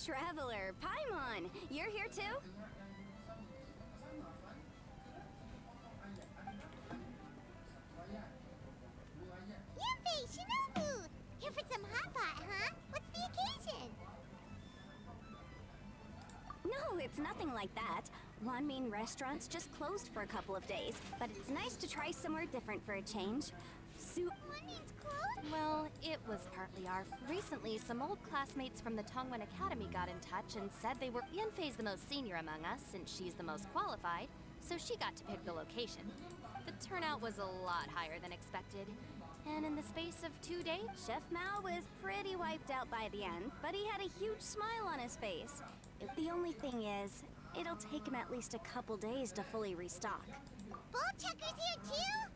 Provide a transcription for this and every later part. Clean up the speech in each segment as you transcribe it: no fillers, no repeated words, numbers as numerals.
Traveler, Paimon, you're here too? Yuffie, Shinobu! Here for some hot pot, huh? What's the occasion? No, it's nothing like that. Wanmin restaurant's just closed for a couple of days, but it's nice to try somewhere different for a change. Wanmin's closed? Well, it was partly our... Recently, some old classmates from the Tongwen Academy got in touch and said they were... Yanfei's the most senior among us, since she's the most qualified, so she got to pick the location. The turnout was a lot higher than expected, and in the space of 2 days... Chef Mao was pretty wiped out by the end, but he had a huge smile on his face. The only thing is, it'll take him at least a couple days to fully restock. Bullchucker's here too?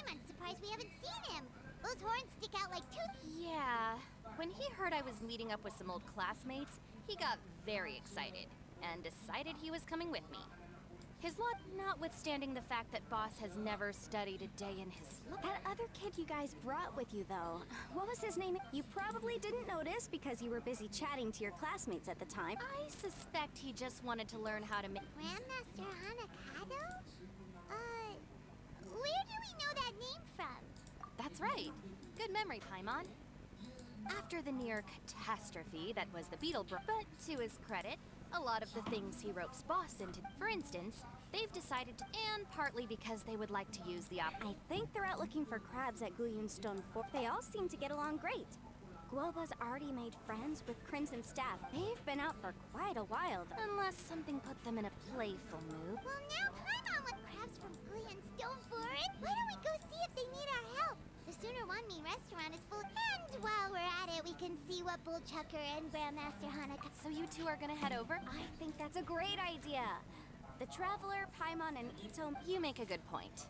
I'm surprised we haven't seen him. Those horns stick out like tooth. Yeah, when he heard I was meeting up with some old classmates, he got very excited, and decided he was coming with me. His lot notwithstanding the fact that Boss has never studied a day in his life. That other kid you guys brought with you, though, what was his name? You probably didn't notice because you were busy chatting to your classmates at the time. I suspect he just wanted to learn how to make... Grandmaster Hanakado? Where do we know that name from? That's right. Good memory, Paimon. After the near catastrophe that was the Beetle Bro... But to his credit, a lot of the things he ropes Boss into... For instance, they've decided to... And partly because they would like to use the I think they're out looking for crabs at Guyun Stone Fort. They all seem to get along great. Guoba's already made friends with Crimson Staff. They've been out for quite a while. Unless something put them in a playful mood. Well, now Paimon with crabs from Guyun Stone Fort. Why don't we go see if they need our help? The sooner Wanmin restaurant is full. And while we're at it, we can see what Bullchucker and Grandmaster Hanaka... So you two are gonna head over? I think that's a great idea. The Traveler, Paimon, and Ito... You make a good point.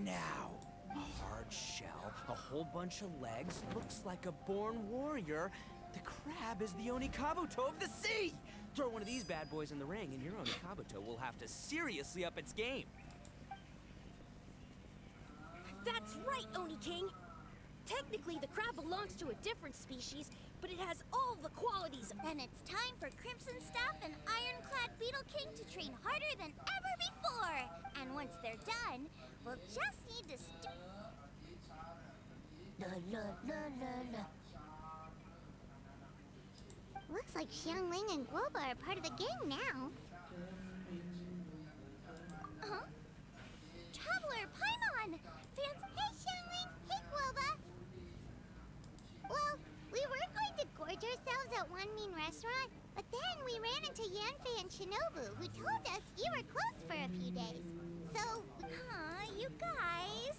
Now, a hard shell, a whole bunch of legs, looks like a born warrior. The crab is the Onikabuto of the sea! Throw one of these bad boys in the ring and your Onikabuto will have to seriously up its game. That's right, Oni King! Technically, the crab belongs to a different species, but it has all the qualities. Then it's time for Crimson Staff and Ironclad Beetle King to train harder than ever before. And once they're done, we'll just need to Looks like Xiangling and Guoba are part of the gang now. Huh? Traveler, Paimon! Fans, hey Xiangling, hey Guoba! Well, we were going to gorge ourselves at Wanmin restaurant, but then we ran into Yanfei and Shinobu, who told us you were closed for a few days. So, you guys.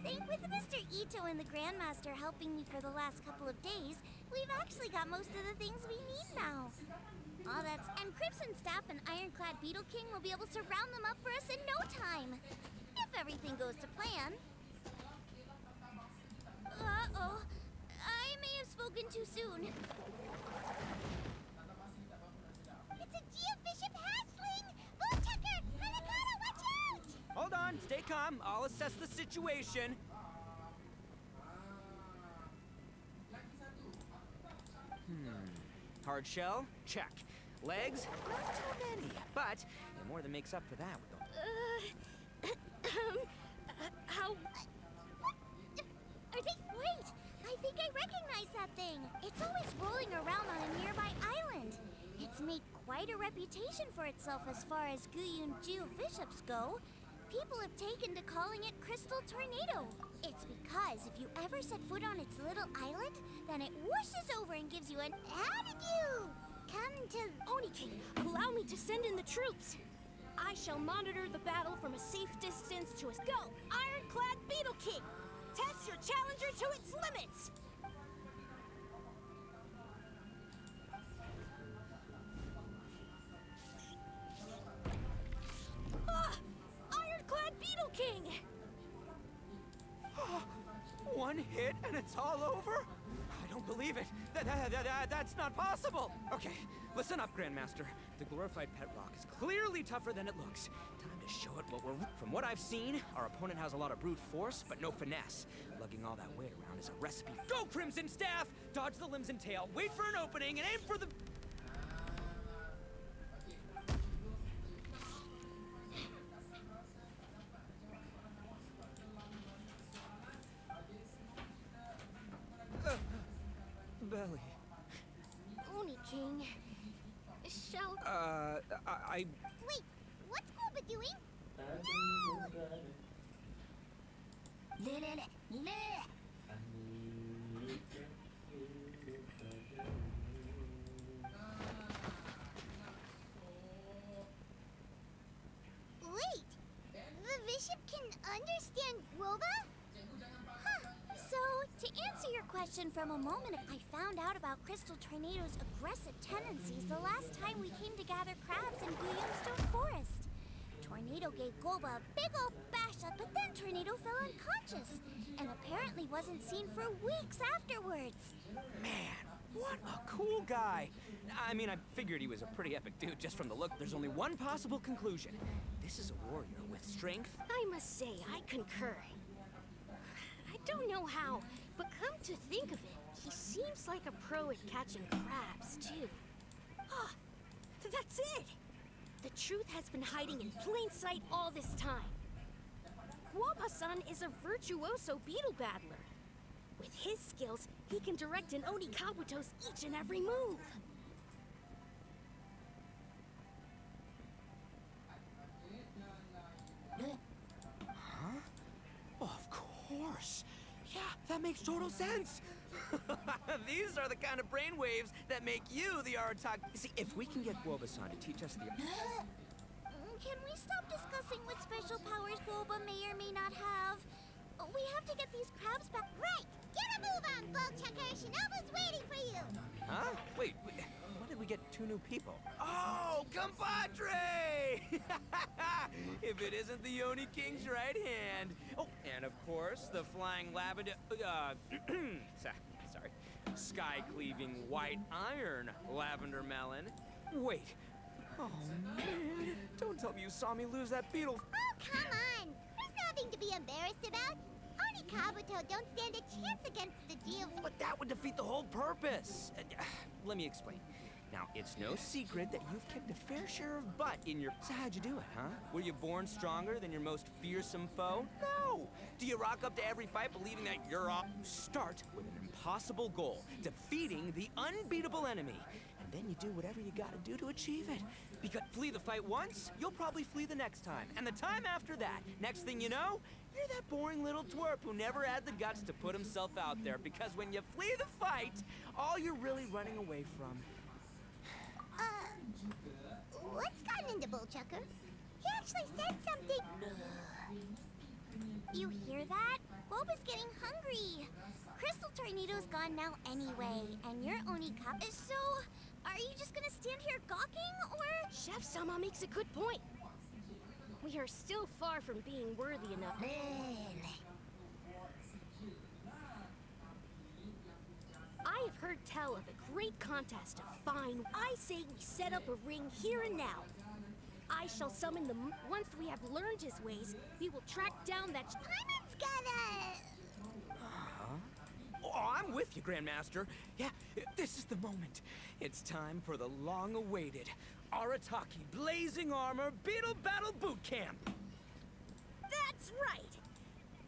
Think with Mr. Ito and the Grandmaster helping me for the last couple of days, we've actually got most of the things we need now. All that's... And Crimson Staff and Ironclad Beetle King will be able to round them up for us in no time. If everything goes to plan. Uh-oh. I may have spoken too soon. stay calm. I'll assess the situation. Hard shell? Check. Legs? Not too many, but yeah, more than makes up for that with the... How... Are they... Wait! I think I recognize that thing. It's always rolling around on a nearby island. It's made quite a reputation for itself as far as Guyun-Ju bishops go. People have taken to calling it Crystal Tornado. It's because if you ever set foot on its little island, then it whooshes over and gives you an attitude. Come to... Oni King, allow me to send in the troops. I shall monitor the battle from a safe distance to go, Ironclad Beetle King! Test your challenger to its limits! Ironclad Beetle King! One hit and it's all over? I don't believe it. That's not possible. Okay, listen up, Grandmaster. The glorified pet rock is clearly tougher than it looks. Time to show it what we're... From what I've seen, our opponent has a lot of brute force, but no finesse. Lugging all that weight around is a recipe. Go, Crimson Staff! Dodge the limbs and tail, wait for an opening, and aim for the... Belly. Oni King, shall... I... Wait, what's Koba doing? Wait, the bishop can understand Guoba? Huh. So, to answer your question from a moment, I found out about Crystal Tornado's aggressive tendencies the last time we came to gather crabs in Guyunstone Forest. Tornado gave Goba a big old bash up, but then Tornado fell unconscious, and apparently wasn't seen for weeks afterwards. Man, what a cool guy. I mean, I figured he was a pretty epic dude just from the look. There's only one possible conclusion. This is a warrior with strength. I must say, I concur. I don't know how, but come to think of it, he seems like a pro at catching crabs, too. Ah, that's it! The truth has been hiding in plain sight all this time. Guapa-san is a virtuoso beetle battler. With his skills, he can direct an Oni Kabuto's each and every move. Huh? Oh, of course. Yeah, that makes total sense. These are the kind of brainwaves that make you the Arataki. See, if we can get Guoba-san to teach us the... Can we stop discussing what special powers Guoba may or may not have? We have to get these crabs back. Right! Get a move on, Bowchecker! Shinobu's waiting for you! Huh? Wait, when did we get two new people? Oh, compadre! If it isn't the Oni King's right hand. Oh, and of course, the flying lavender... sorry. Sky-cleaving white iron lavender melon. Wait. Oh, man. Don't tell me you saw me lose that beetle. Oh, come on! There's nothing to be embarrassed about. Oni Kabuto don't stand a chance against the deal. But that would defeat the whole purpose. Let me explain. Now, it's no secret that you've kicked a fair share of butt in your... So how'd you do it, huh? Were you born stronger than your most fearsome foe? No! Do you rock up to every fight believing that you're off? Start with an impossible goal, defeating the unbeatable enemy. And then you do whatever you gotta do to achieve it. Because flee the fight once, you'll probably flee the next time. And the time after that, next thing you know, you're that boring little twerp who never had the guts to put himself out there. Because when you flee the fight, all you're really running away from... What's gotten into Bullchucker? He actually said something. You hear that? Boba's getting hungry. Crystal Tornado's gone now anyway, and you're Oni Cup. So, are you just gonna stand here gawking, or? Chef Sama makes a good point. We are still far from being worthy enough. I have heard tell of a great contest of fine. I say we set up a ring here and now. I shall summon them. Once we have learned his ways, we will track down that... Paimon's gotta... Oh, I'm with you, Grandmaster. Yeah, this is the moment. It's time for the long-awaited Arataki Blazing Armor Beetle Battle Boot Camp. That's right!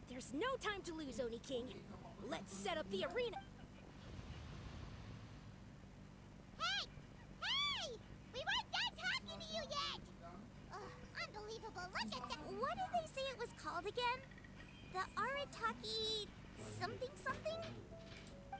There's no time to lose, Oni King. Let's set up the arena. Hey! Hey! We weren't done talking to you yet! Ugh, unbelievable, look at that! What did they say it was called again? The Arataki something something?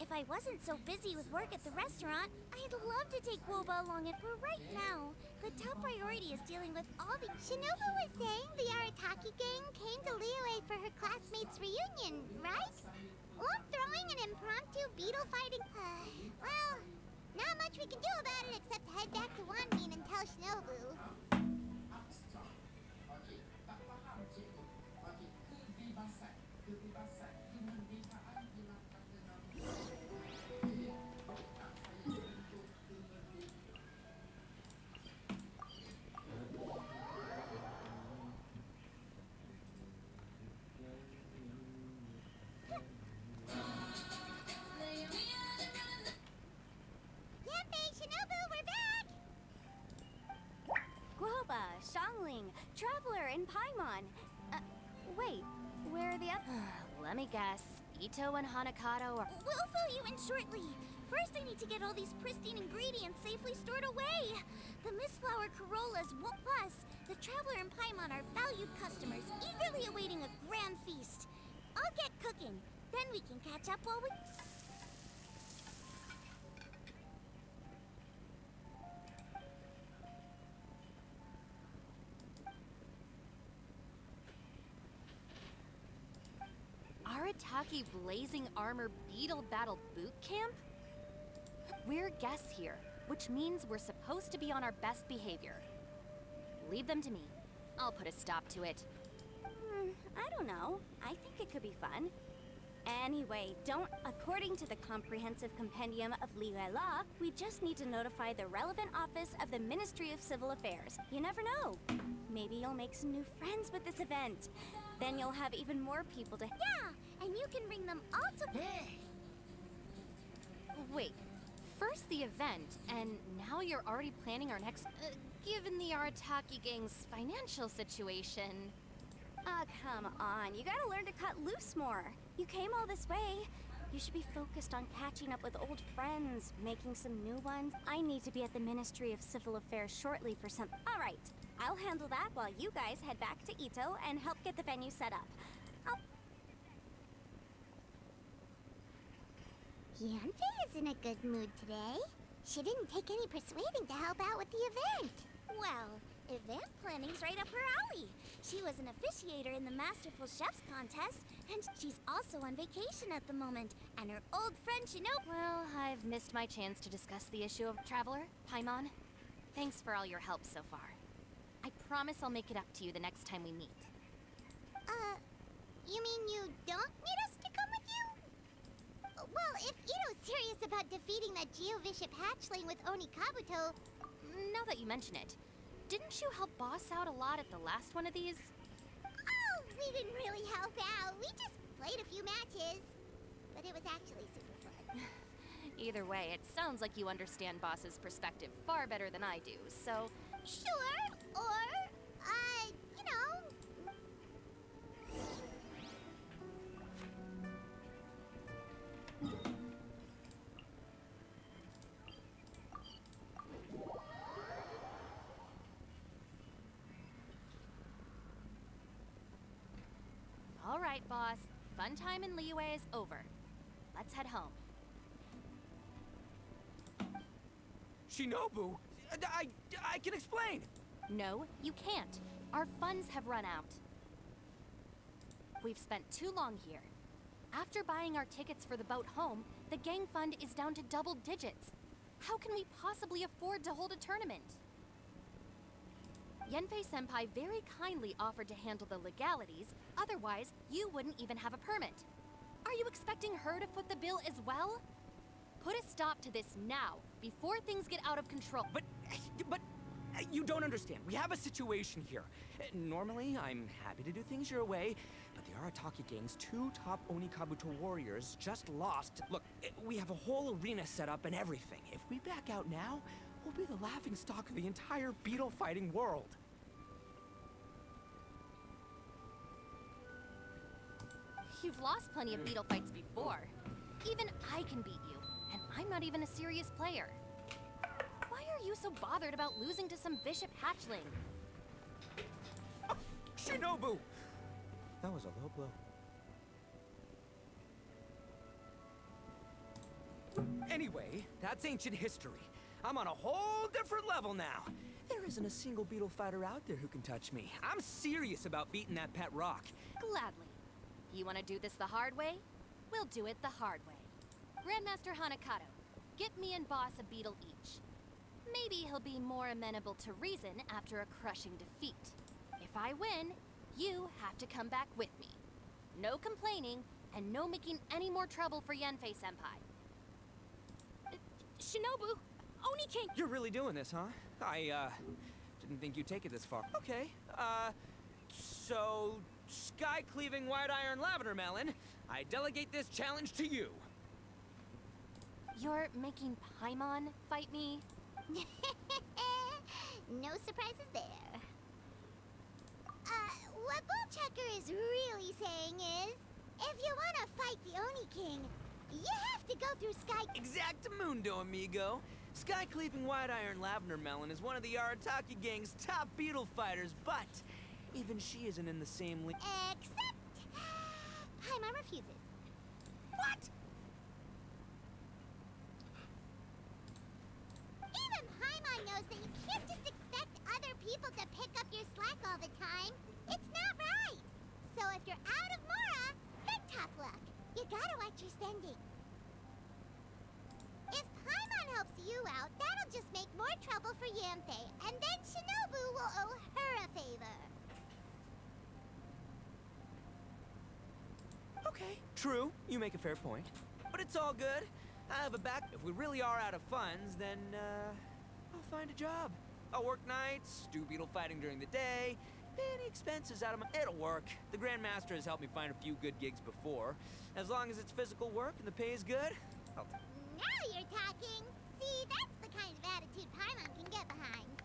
If I wasn't so busy with work at the restaurant, I'd love to take Woba along it, but right now, the top priority is dealing with all the... Shinobu was saying the Arataki gang came to Liyue for her classmates' reunion, right? Won't throwing an impromptu beetle fighting... well, not much we can do about it except head back to Wanmin and tell Shinobu. Traveler and Paimon. Wait, where are the others? Let me guess. Ito and Hanakato are... We'll fill you in shortly. First, I need to get all these pristine ingredients safely stored away. The Mistflower Corollas won't plus. The Traveler and Paimon are valued customers, eagerly awaiting a grand feast. I'll get cooking. Then we can catch up while we... Arataki Blazing Armor Beetle Battle Boot Camp? We're guests here, which means we're supposed to be on our best behavior. Leave them to me. I'll put a stop to it. I don't know. I think it could be fun. Anyway, according to the Comprehensive Compendium of Liyue Law, we just need to notify the relevant office of the Ministry of Civil Affairs. You never know. Maybe you'll make some new friends with this event. Then you'll have even more people to... Yeah, and you can bring them all to... Wait, first the event, and now you're already planning our next... given the Arataki gang's financial situation... come on. You gotta learn to cut loose more. You came all this way. You should be focused on catching up with old friends, making some new ones. I need to be at the Ministry of Civil Affairs shortly for some... All right, I'll handle that while you guys head back to Ito and help get the venue set up. Yanfei is in a good mood today. She didn't take any persuading to help out with the event. Well, event planning's right up her alley. She was an officiator in the Masterful Chefs contest, and she's also on vacation at the moment. And her old friend Shinobu... Well, I've missed my chance to discuss the issue of Traveler, Paimon. Thanks for all your help so far. I promise I'll make it up to you the next time we meet. You mean you don't need us to come with you? Well, if Ito's serious about defeating that Geovishap hatchling with Onikabuto... Now that you mention it, didn't you help boss out a lot at the last one of these? Oh, we didn't really help out. We just played a few matches. But it was actually super fun. Either way, it sounds like you understand Boss's perspective far better than I do, so... Sure, or, you know... All right, boss. Fun time in Liyue is over. Let's head home. Shinobu, I can explain. No, you can't. Our funds have run out. We've spent too long here. After buying our tickets for the boat home, the gang fund is down to double digits. How can we possibly afford to hold a tournament? Yanfei-senpai very kindly offered to handle the legalities, otherwise you wouldn't even have a permit. Are you expecting her to foot the bill as well? Put a stop to this now, before things get out of control. But You don't understand. We have a situation here. Normally, I'm happy to do things your way, but the Arataki gang's 2 top Onikabuto warriors just lost. Look, we have a whole arena set up and everything. If we back out now, we'll be the laughingstock of the entire beetle fighting world. You've lost plenty of beetle fights before. Even I can beat you, and I'm not even a serious player. Why are you so bothered about losing to some bishop hatchling? Oh, Shinobu! That was a low blow. Anyway, that's ancient history. I'm on a whole different level now. There isn't a single beetle fighter out there who can touch me. I'm serious about beating that pet rock. Gladly. You want to do this the hard way? We'll do it the hard way. Grandmaster Hanakato, get me and Boss a beetle each. Maybe he'll be more amenable to reason after a crushing defeat. If I win, you have to come back with me. No complaining, and no making any more trouble for Yanfei-senpai. Shinobu, Oni King. You're really doing this, huh? I didn't think you'd take it this far. Okay, so sky-cleaving white-iron lavender melon, I delegate this challenge to you. You're making Paimon fight me? No surprises there. What Bullchecker is really saying is, if you want to fight the Oni King, you have to go through Sky... Exactamundo, amigo. Sky-cleaving white-iron lavender melon is one of the Arataki gang's top beetle fighters, but even she isn't in the same league. Except... Paimon refuses. What? Even Paimon knows that you can't just expect other people to pick up your slack all the time. It's not right. So if you're out of Mora, then tough luck. You gotta watch your spending. If Paimon helps you out, that'll just make more trouble for Yanfei, and then Shinobu will owe her a favor. Okay, true. You make a fair point. But it's all good. I have a back. If we really are out of funds, then, I'll find a job. I'll work nights, do beetle fighting during the day, pay any expenses out of my... It'll work. The Grandmaster has helped me find a few good gigs before. As long as it's physical work and the pay is good, I'll... Now you're talking. See, that's the kind of attitude Paimon can get behind.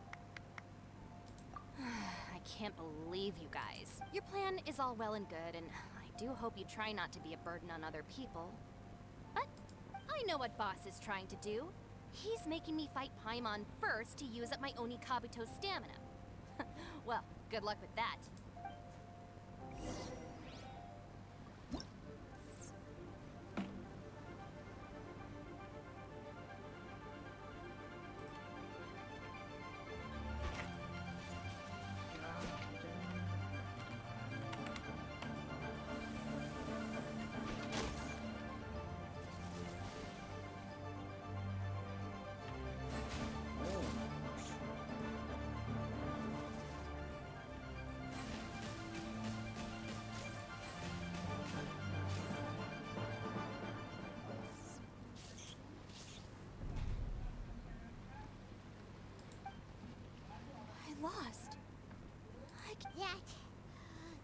I can't believe you guys. Your plan is all well and good, and I do hope you try not to be a burden on other people. But I know what Boss is trying to do. He's making me fight Paimon first to use up my Onikabuto stamina. Well, good luck with that. Lost.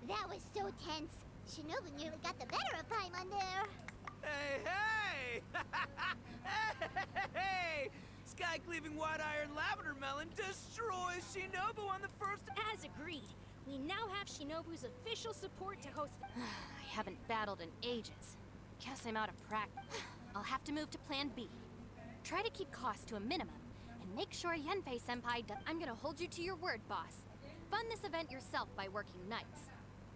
That was so tense. Shinobu nearly got the better of Paimon there. Hey, hey! Hey! Sky-cleaving white-iron lavender melon destroys Shinobu on the first... As agreed, we now have Shinobu's official support to host the... I haven't battled in ages. Guess I'm out of practice. I'll have to move to Plan B. Try to keep costs to a minimum, and make sure Yanfei-senpai does... I'm gonna hold you to your word, boss. Fund this event yourself by working nights.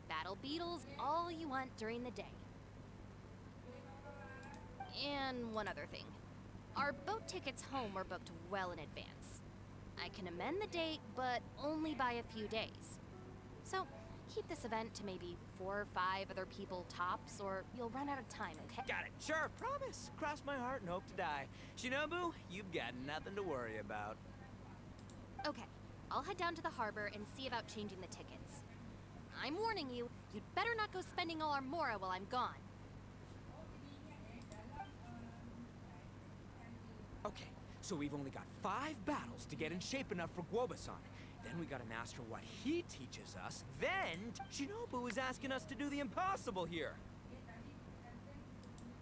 Battle beetles all you want during the day. And one other thing. Our boat tickets home were booked well in advance. I can amend the date, but only by a few days. So, keep this event to maybe 4 or 5 other people tops, or you'll run out of time, okay? Got it, sure, promise. Cross my heart and hope to die. Shinobu, you've got nothing to worry about. Okay, I'll head down to the harbor and see about changing the tickets. I'm warning you, you'd better not go spending all our Mora while I'm gone. Okay, So we've only got 5 battles to get in shape enough for Guoba-san. Then we gotta master what he teaches us. Then Shinobu is asking us to do the impossible here.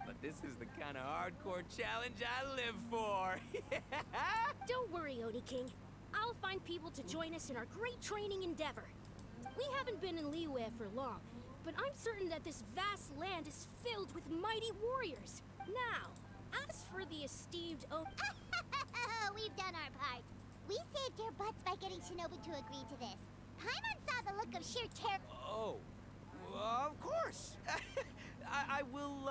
But this is the kind of hardcore challenge I live for. Don't worry, Oni King. I'll find people to join us in our great training endeavor. We haven't been in Liyue for long, but I'm certain that this vast land is filled with mighty warriors. Now, as for the esteemed We've done our part. We saved your butts by getting Shinobu to agree to this. Paimon saw the look of sheer terror. Oh, of course. I will,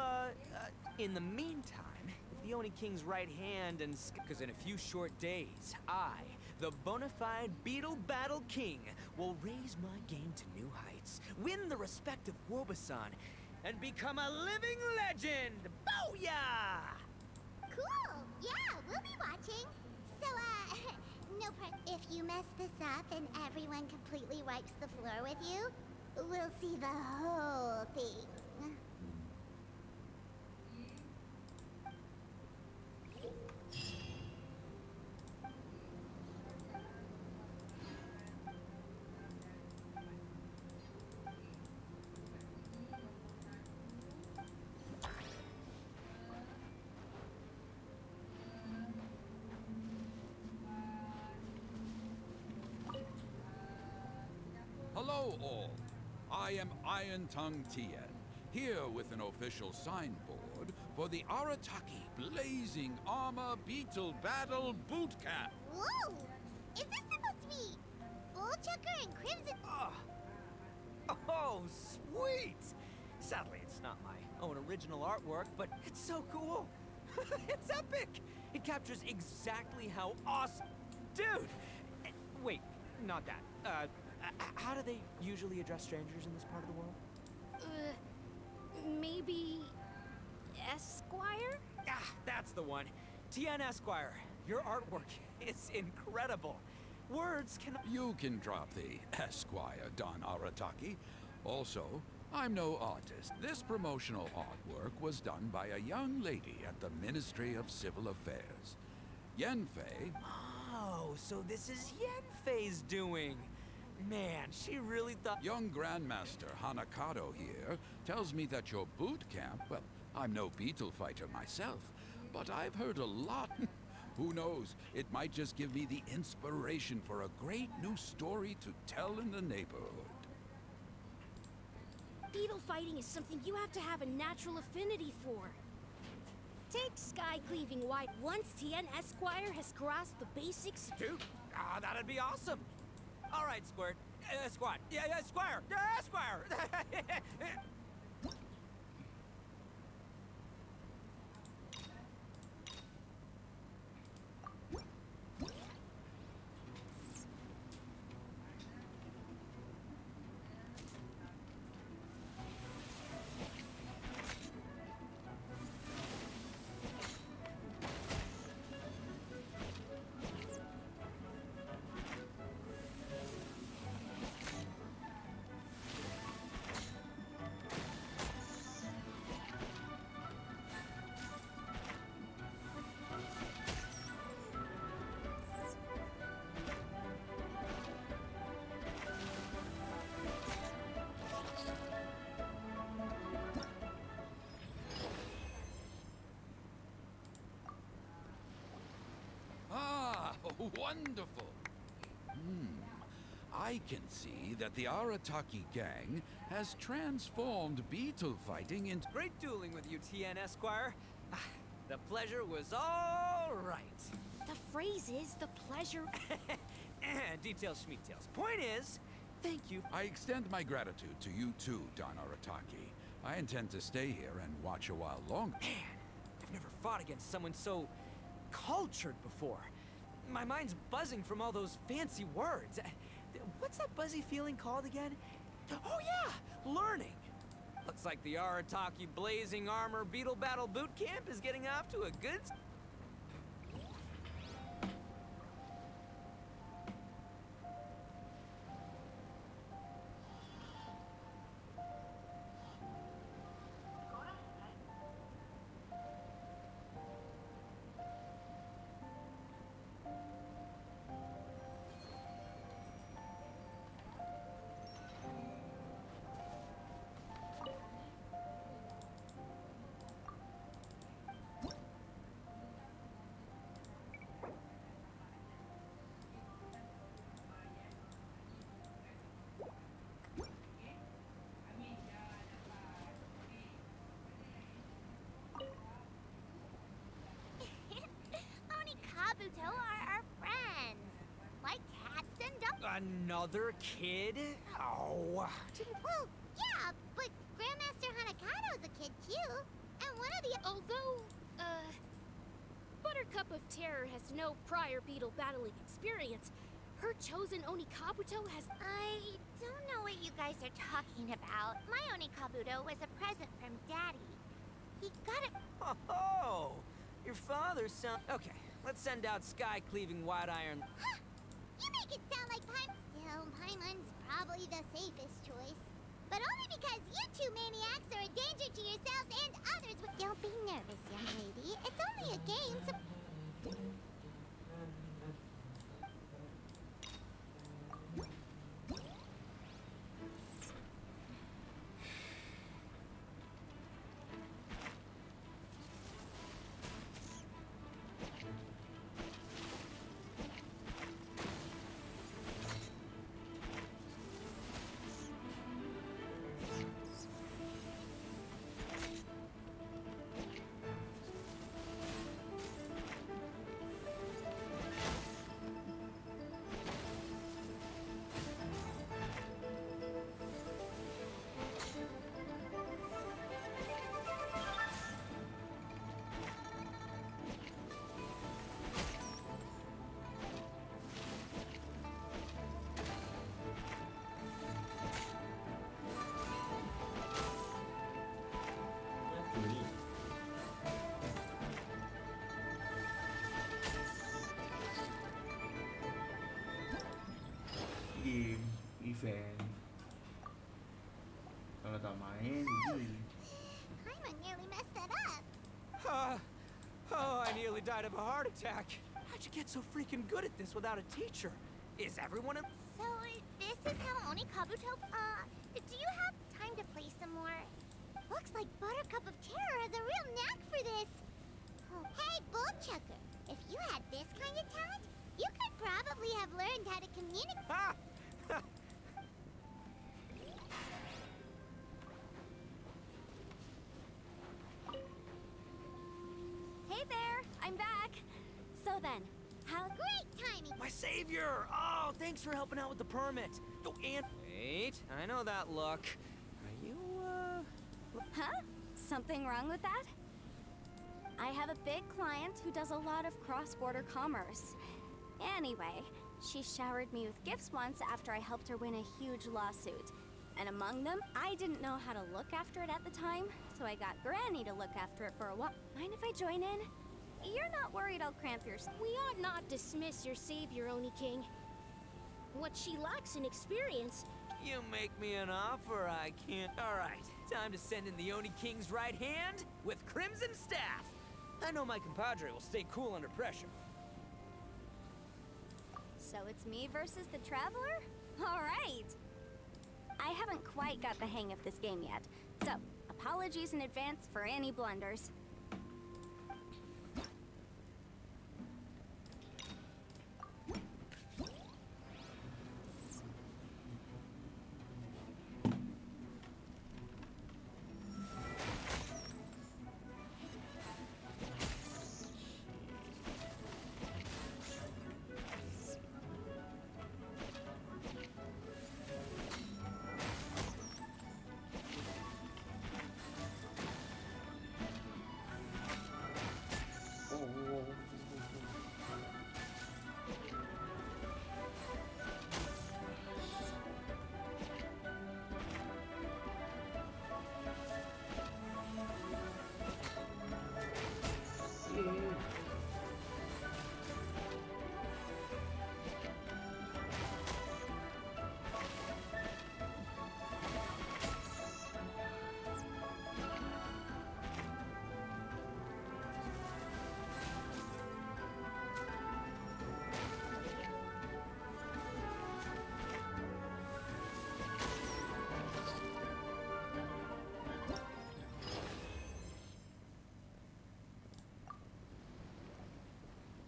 in the meantime, if the Oni King's right hand and... Because in a few short days, I, the bona fide Beetle Battle King, will raise my game to new heights, win the respect of Guoba-san, and become a living legend! Booyah! Cool! Yeah, we'll be watching. So, no if you mess this up and everyone completely wipes the floor with you, we'll see the whole thing. Hello all. I am Iron Tongue Tien, here with an official signboard for the Arataki Blazing Armor Beetle Battle Boot Camp. Whoa! Is this supposed to be Bullchucker and Crimson? Oh, sweet! Sadly, it's not my own original artwork, but it's so cool. It's epic! It captures exactly how awesome... Dude! Wait, not that. How do they usually address strangers in this part of the world? Maybe... Esquire? Ah, that's the one. Tien Esquire, your artwork is incredible. Words can... You can drop the Esquire, Don Arataki. Also, I'm no artist. This promotional artwork was done by a young lady at the Ministry of Civil Affairs. Yenfei. Oh, so this is Yenfei's doing. Man, she really thought... Young Grandmaster Hanakado here tells me that your boot camp, well, I'm no beetle fighter myself, but I've heard a lot. Who knows, it might just give me the inspiration for a great new story to tell in the neighborhood. Beetle fighting is something you have to have a natural affinity for. Take Sky Cleaving White once Tien Esquire has grasped the basics. Dude, that'd be awesome. All right, Squirt. Squad. Yeah, Squire. Squire. Wonderful! I can see that the Arataki gang has transformed beetle fighting into... Great dueling with you, Tien Esquire. The pleasure was all right. The phrase is the pleasure... Details schmeetails. Point is, thank you. I extend my gratitude to you too, Don Arataki. I intend to stay here and watch a while longer. Man, I've never fought against someone so cultured before. My mind's buzzing from all those fancy words. What's that buzzy feeling called again? Oh yeah, learning. Looks like the Arataki Blazing Armor Beetle Battle Boot Camp is getting off to a good... Another kid? Oh. Well, yeah, but Grandmaster Hanakado's a kid too. And one of the... Although, Buttercup of Terror has no prior beetle battling experience, her chosen Onikabuto has... I don't know what you guys are talking about. My Onikabuto was a present from Daddy. He got it... Oh, your father's son. Okay, let's send out sky-cleaving wide iron. Huh! You make it sound like Still, Paimon's probably the safest choice. But only because you two maniacs are a danger to yourselves and others. Don't be nervous, young lady. It's only a game, so... Game, event. Kalau tak main, Paimon nearly messed that up. Oh, I nearly died of a heart attack. How'd you get so freaking good at this without a teacher? Is everyone a... So, this is how Onikabuto... do you have time to play some more? Looks like Buttercup of Terror has a real knack for this. Oh, hey, Bullchucker. If you had this kind of talent, you could probably have learned how to communicate... Ha! Hey there, I'm back. So then, how... Great timing! My savior! Oh, thanks for helping out with the permit. Oh, and... Wait, I know that look. Are you, Huh? Something wrong with that? I have a big client who does a lot of cross-border commerce. Anyway, she showered me with gifts once after I helped her win a huge lawsuit. And among them, I didn't know how to look after it at the time, so I got Granny to look after it for a while. Mind if I join in? You're not worried I'll cramp your... We ought not dismiss your savior, Oni King. What she lacks in experience... You make me an offer I can't... Alright, time to send in the Oni King's right hand with Crimson Staff. I know my compadre will stay cool under pressure. So it's me versus the Traveler? All right! I haven't quite got the hang of this game yet, so apologies in advance for any blunders.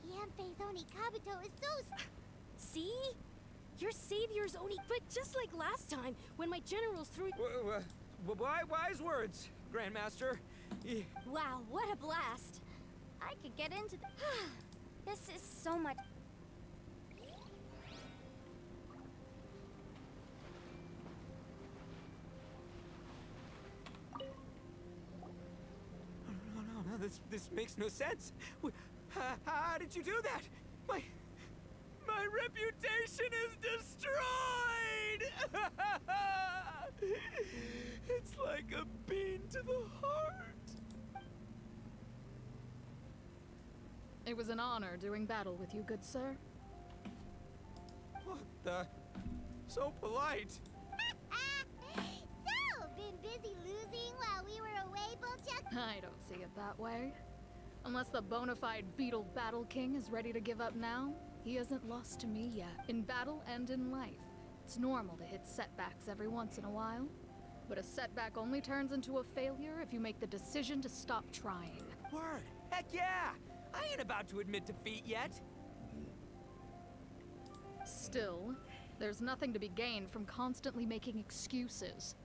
Yanfei's Onikabuto is so... See? Your savior's Oni... But just like last time, when my generals threw... Wise words, Grandmaster. Wow, what a blast! I could get into the... This is so much... This makes no sense. How did you do that? My reputation is destroyed! It's like a bean to the heart. It was an honor doing battle with you, good sir. What the? So polite. So, been busy losing while we were away, Bullchuck? I don't see it that way. Unless the bona fide beetle battle king is ready to give up now, he hasn't lost to me yet. In battle and in life, it's normal to hit setbacks every once in a while. But a setback only turns into a failure if you make the decision to stop trying. Word. Heck yeah! I ain't about to admit defeat yet. Still, there's nothing to be gained from constantly making excuses.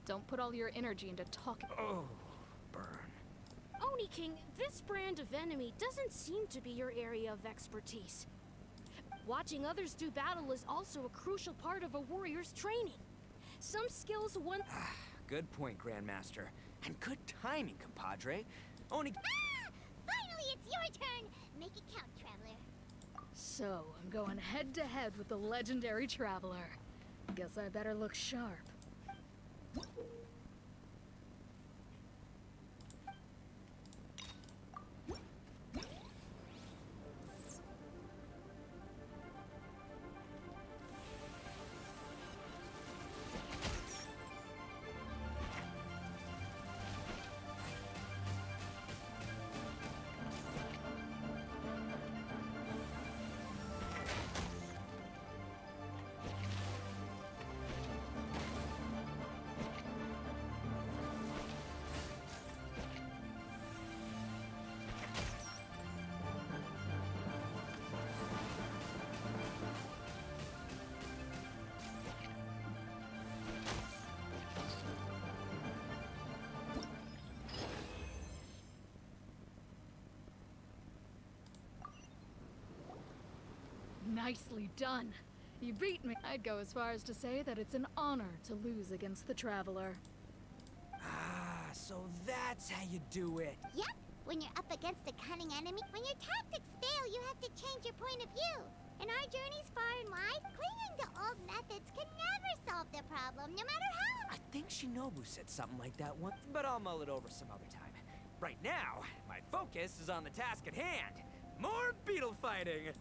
Don't put all your energy into talking. Oh, burn. Oni King, this brand of enemy doesn't seem to be your area of expertise. Watching others do battle is also a crucial part of a warrior's training. Some skills one... Good point, Grandmaster. And good timing, compadre. Oni... Finally, it's your turn! Make it count, Traveler. So, I'm going head to head with the legendary Traveler. Guess I better look sharp. Nicely done. You beat me. I'd go as far as to say that it's an honor to lose against the Traveler. Ah, so that's how you do it. Yep, when you're up against a cunning enemy, when your tactics fail, you have to change your point of view. In our journeys far and wide, clinging to old methods can never solve the problem, no matter how. I think Shinobu said something like that once, but I'll mull it over some other time. Right now, my focus is on the task at hand. More beetle fighting!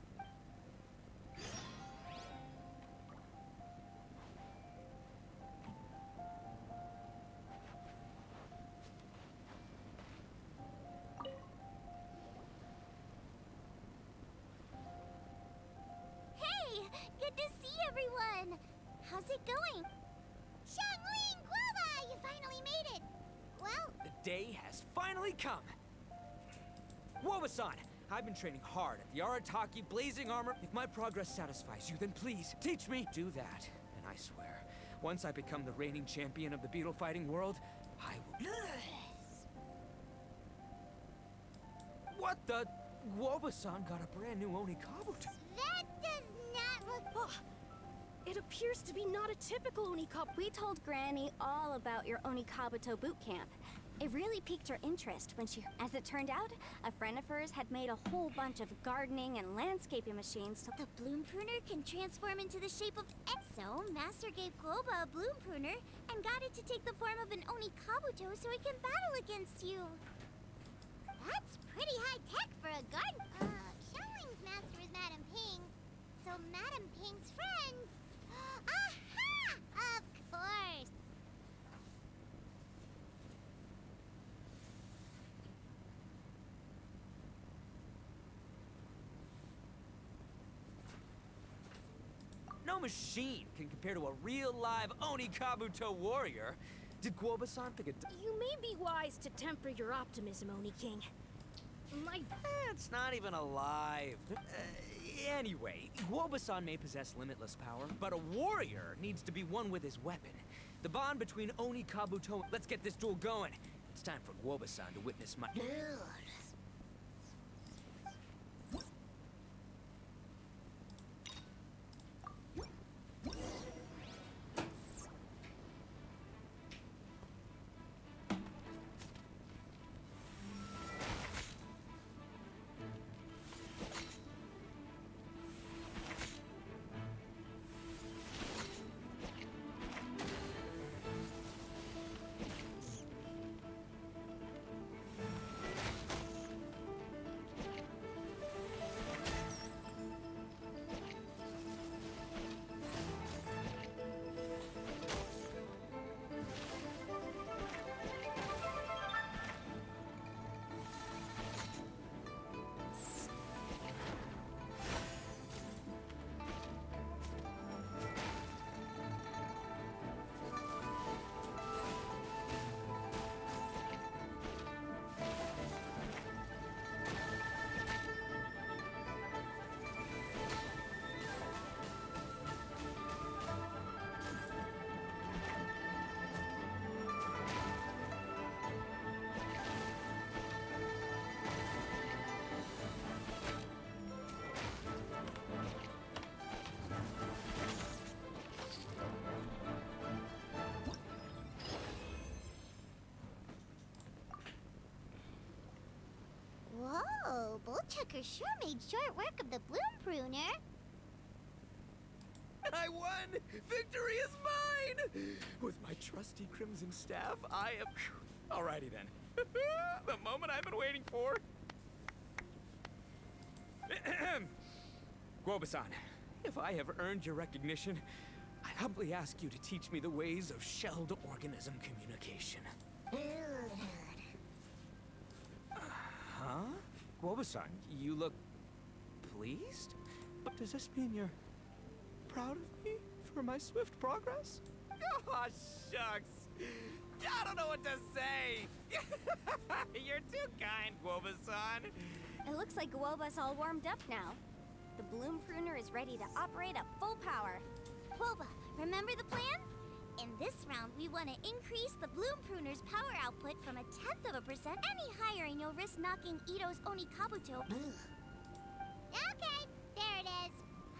Hey, good to see everyone. How's it going? Xiangling Guava, you finally made it. Well, The day has finally come! Woba-san, I've been training hard at the Arataki blazing armor. If my progress satisfies you, then please, teach me. Do that, and I swear, once I become the reigning champion of the beetle fighting world, I will... What the... Woba-san got a brand new Onikabuto. that does not look... Oh, it appears to be not a typical Onikabuto. We told Granny all about your Onikabuto boot camp. It really piqued her interest when she... As it turned out, a friend of hers had made a whole bunch of gardening and landscaping machines to... The bloom pruner can transform into the shape of... So, Master gave Globa a bloom pruner and got it to take the form of an Onikabuto so it can battle against you. That's pretty high tech for a garden. Xiangling's master is Madam Ping, so Madam Ping's friend... Aha! Of course! No machine can compare to a real live Onikabuto warrior. Did Guoba-san think it... You may be wise to temper your optimism, Oni King. It's not even alive. Anyway, Guoba-san may possess limitless power, but a warrior needs to be one with his weapon. The bond between Onikabuto... Let's get this duel going. It's time for Guoba-san to witness my... woodchucker sure made short work of the bloom pruner. And I won! Victory is mine! With my trusty crimson staff, I am... Alrighty then. The moment I've been waiting for. Guoba-san, if I have earned your recognition, I humbly ask you to teach me the ways of shelled organism communication. Huh? Guoba-san, you look pleased? But does this mean you're proud of me for my swift progress? Oh, shucks. I don't know what to say. You're too kind, Guoba-san. It looks like Guoba's all warmed up now. The bloom pruner is ready to operate at full power. Guoba, remember the plan? In this round, we want to increase the bloom pruner's power output from 1/10%. Any higher and you'll risk knocking Ito's Onikabuto. Okay, there it is.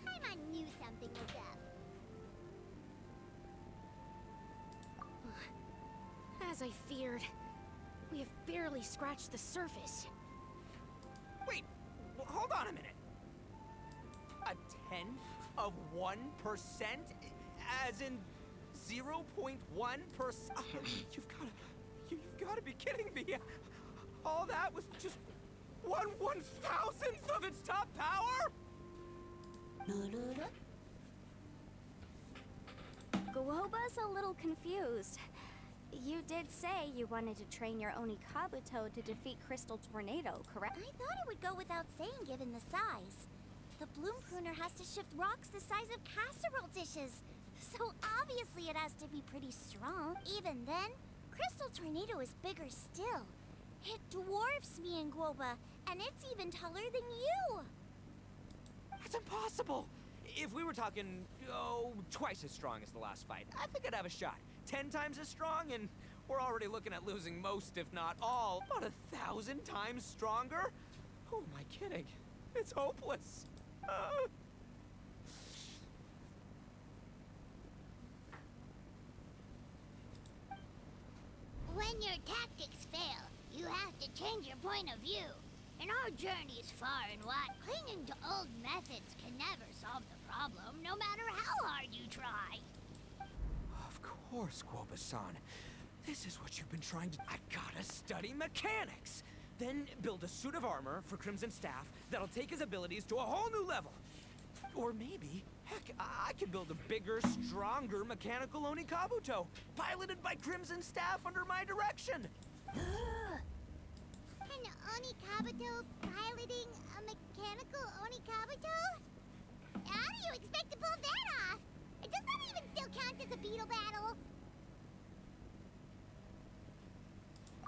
Paimon knew something was up. As I feared, we have barely scratched the surface. Wait, hold on a minute. 1/10%? As in 0.1%? You've got to be kidding me. All that was just 1/1000th of its top power? Guoba's a little confused. You did say you wanted to train your Onikabuto to defeat Crystal Tornado, correct? I thought it would go without saying given the size. The bloom pruner has to shift rocks the size of casserole dishes. So obviously it has to be pretty strong. Even then, Crystal Tornado is bigger still. It dwarfs me and Guoba, and it's even taller than you. That's impossible. If we were talking, twice as strong as the last fight, I think I'd have a shot. 10 times as strong, and we're already looking at losing most, if not all. About 1,000 times stronger? Who am I kidding? It's hopeless. When your tactics fail, you have to change your point of view. And our journey's far and wide. Clinging to old methods can never solve the problem, no matter how hard you try. Of course, Guoba-san. This is what you've been trying to... I gotta study mechanics! Then build a suit of armor for Crimson Staff that'll take his abilities to a whole new level. Or maybe, heck, I could build a bigger, stronger mechanical Onikabuto, piloted by Crimson Staff under my direction. An Onikabuto piloting a mechanical Onikabuto? How do you expect to pull that off? Does that even still count as a beetle battle?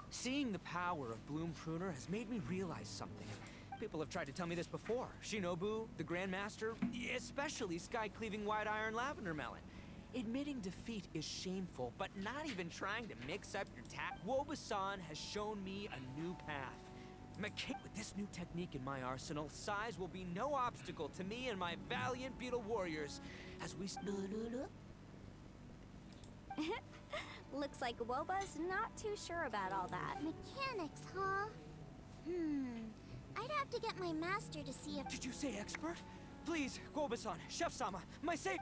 Seeing the power of Bloom Pruner has made me realize something. People have tried to tell me this before. Shinobu, the Grandmaster, especially Sky-Cleaving White Iron Lavender Melon. Admitting defeat is shameful, but not even trying to mix up your tack. Guoba-san has shown me a new path. With this new technique in my arsenal, size will be no obstacle to me and my valiant beetle warriors as we... Looks like Guoba's not too sure about all that. Mechanics, huh? I'd have to get my master to see if... Did you say expert? Please, Guoba-san, Chef-sama, my safe...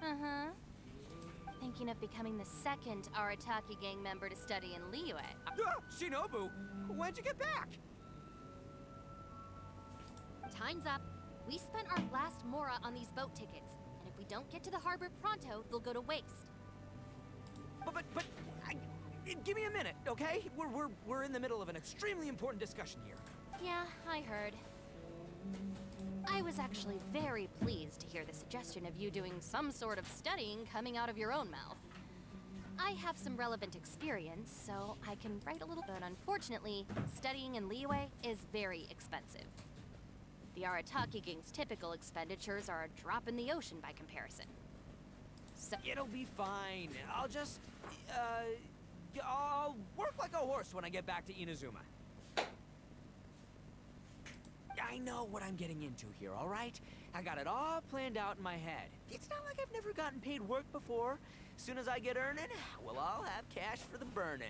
Thinking of becoming the second Arataki gang member to study in Liyue. Shinobu, when'd you get back? Time's up. We spent our last mora on these boat tickets, and if we don't get to the harbor pronto, they'll go to waste. Give me a minute, okay? We're in the middle of an extremely important discussion here. Yeah, I heard. I was actually very pleased to hear the suggestion of you doing some sort of studying coming out of your own mouth. I have some relevant experience, so I can write a little, but unfortunately, studying in Liyue is very expensive. The Arataki gang's typical expenditures are a drop in the ocean by comparison. So it'll be fine. I'll just, I'll work like a horse when I get back to Inazuma. I know what I'm getting into here, all right? I got it all planned out in my head. It's not like I've never gotten paid work before. As soon as I get earning, we'll all have cash for the burning.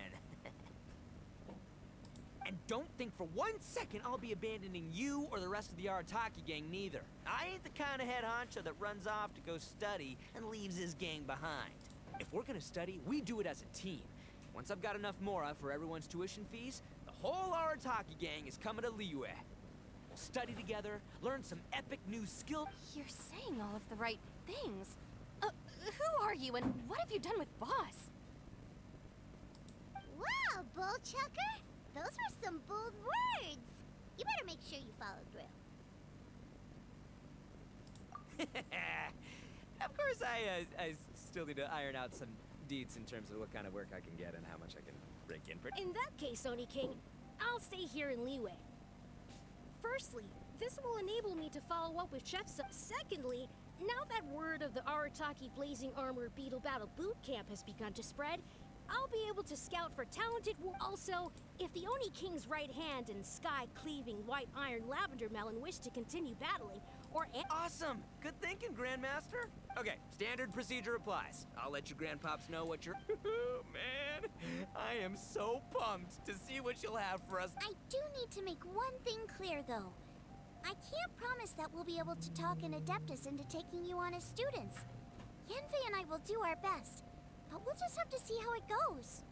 And don't think for 1 second I'll be abandoning you or the rest of the Arataki gang neither. I ain't the kind of head honcho that runs off to go study and leaves his gang behind. If we're gonna study, we do it as a team. Once I've got enough mora for everyone's tuition fees, the whole Arataki gang is coming to Liyue. We'll study together, learn some epic new skill. You're saying all of the right things. Who are you and what have you done with Boss? Wow, Bull Chucker! Those were some bold words! You better make sure you follow through. Of course, I still need to iron out some deets in terms of what kind of work I can get and how much I can rake in. In that case, Oni King, I'll stay here in Liyue. Firstly, this will enable me to follow up with Chef. Secondly, now that word of the Arataki Blazing Armor Beetle Battle Boot Camp has begun to spread, I'll be able to scout for talented. Also, if the Oni King's right hand and sky-cleaving white iron lavender melon wish to continue battling, or Awesome! Good thinking, Grandmaster. Okay, standard procedure applies. I'll let you grandpops know what you're... Man, I am so pumped to see what you'll have for us. I do need to make one thing clear, though. I can't promise that we'll be able to talk an Adeptus into taking you on as students. Yenfei and I will do our best, but we'll just have to see how it goes.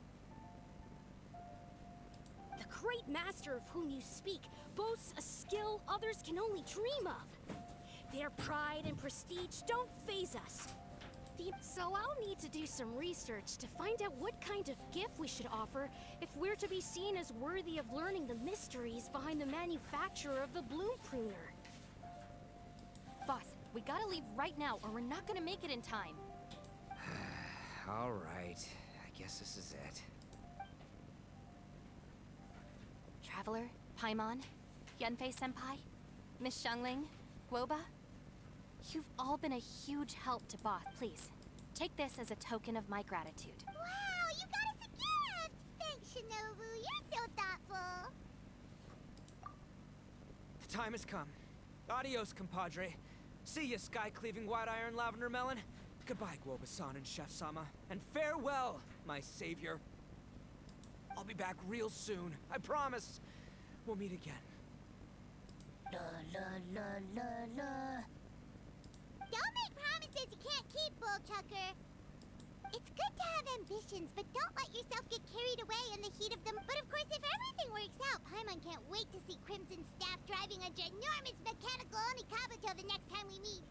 the great master of whom you speak boasts a skill others can only dream of. Their pride and prestige don't faze us. So I'll need to do some research to find out what kind of gift we should offer if we're to be seen as worthy of learning the mysteries behind the manufacture of the bloom pruner. Boss, we gotta leave right now or we're not gonna make it in time. All right, I guess this is it. Traveler, Paimon, Yenfei-senpai, Miss Xiangling, Guoba, you've all been a huge help to Boss. Please, take this as a token of my gratitude. Wow, you got us a gift! Thanks, Shinobu. You're so thoughtful. The time has come. Adios, compadre. See ya, sky-cleaving white iron lavender melon. Goodbye, Guoba-san and Chef-sama. And farewell, my savior. I'll be back real soon. I promise. We'll meet again. La la la la la. Don't make promises you can't keep, Bull Chucker. It's good to have ambitions, but don't let yourself get carried away in the heat of them. But of course, if everything works out, Paimon can't wait to see Crimson Staff driving a ginormous mechanical Onikabuto the next time we meet.